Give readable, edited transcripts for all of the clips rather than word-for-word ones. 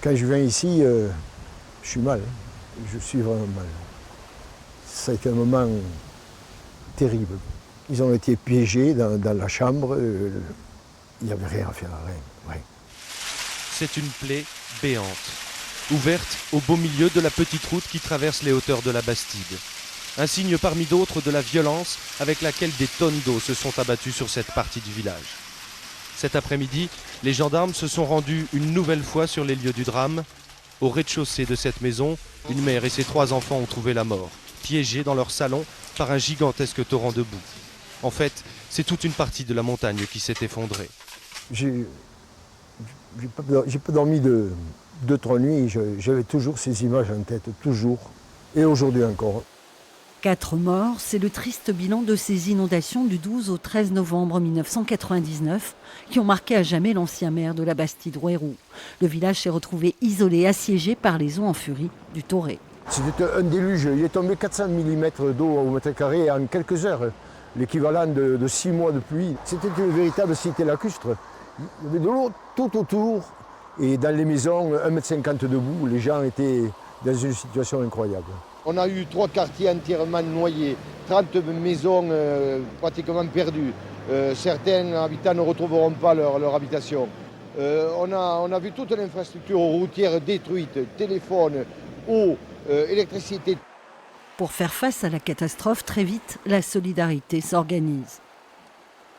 Quand je viens ici, je suis mal. Je suis vraiment mal. Ça a été un moment terrible. Ils ont été piégés dans la chambre. Il n'y avait rien à faire, rien. C'est une plaie béante, ouverte au beau milieu de la petite route qui traverse les hauteurs de la Bastide. Un signe parmi d'autres de la violence avec laquelle des tonnes d'eau se sont abattues sur cette partie du village. Cet après-midi, les gendarmes se sont rendus une nouvelle fois sur les lieux du drame. Au rez-de-chaussée de cette maison, une mère et ses 3 enfants ont trouvé la mort, piégés dans leur salon par un gigantesque torrent de boue. En fait, c'est toute une partie de la montagne qui s'est effondrée. J'ai pas dormi de 2-3 nuits. J'avais toujours ces images en tête, toujours. Et aujourd'hui encore. 4 morts, c'est le triste bilan de ces inondations du 12 au 13 novembre 1999 qui ont marqué à jamais l'ancien maire de la Bastide-Rouerou. Le village s'est retrouvé isolé, assiégé par les eaux en furie du Torrent. C'était un déluge. Il est tombé 400 mm d'eau au mètre carré en quelques heures. L'équivalent de 6 mois de pluie. C'était une véritable cité lacustre. Il y avait de l'eau tout autour. Et dans les maisons, 1,50 m de boue, les gens étaient dans une situation incroyable. On a eu 3 quartiers entièrement noyés, 30 maisons pratiquement perdues. Certains habitants ne retrouveront pas leur habitation. On a vu toute l'infrastructure routière détruite, téléphone, eau, électricité. Pour faire face à la catastrophe, très vite, la solidarité s'organise.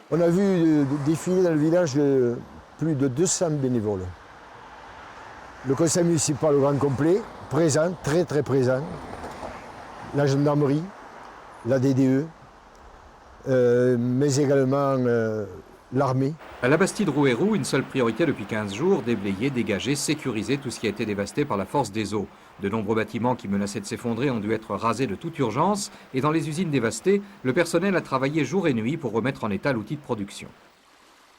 On a vu défiler dans le village plus de 200 bénévoles. Le conseil municipal au grand complet, présent, très présent. La gendarmerie, la DDE, mais également l'armée. À la Bastide-Rouerou, une seule priorité depuis 15 jours, déblayer, dégager, sécuriser tout ce qui a été dévasté par la force des eaux. De nombreux bâtiments qui menaçaient de s'effondrer ont dû être rasés de toute urgence et dans les usines dévastées, le personnel a travaillé jour et nuit pour remettre en état l'outil de production.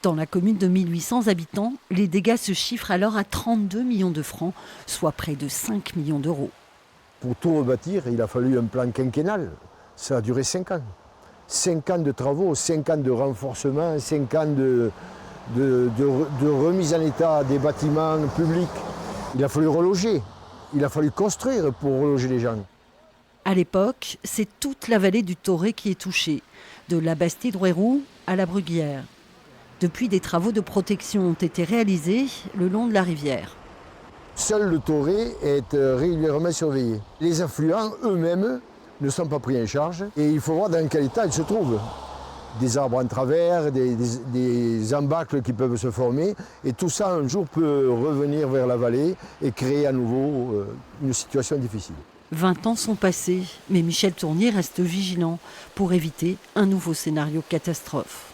Dans la commune de 1800 habitants, les dégâts se chiffrent alors à 32 millions de francs, soit près de 5 millions d'euros. Pour tout rebâtir, il a fallu un plan quinquennal. Ça a duré 5 ans. 5 ans de travaux, 5 ans de renforcement, 5 ans de remise en état des bâtiments publics. Il a fallu reloger, il a fallu construire pour reloger les gens. À l'époque, c'est toute la vallée du Torrent qui est touchée, de la Bastide-Rouerou à la Bruguière. Depuis, des travaux de protection ont été réalisés le long de la rivière. Seul le Torrent est régulièrement surveillé. Les affluents eux-mêmes ne sont pas pris en charge et il faut voir dans quel état ils se trouvent. Des arbres en travers, des embâcles qui peuvent se former et tout ça un jour peut revenir vers la vallée et créer à nouveau une situation difficile. 20 ans sont passés, mais Michel Tournier reste vigilant pour éviter un nouveau scénario catastrophe.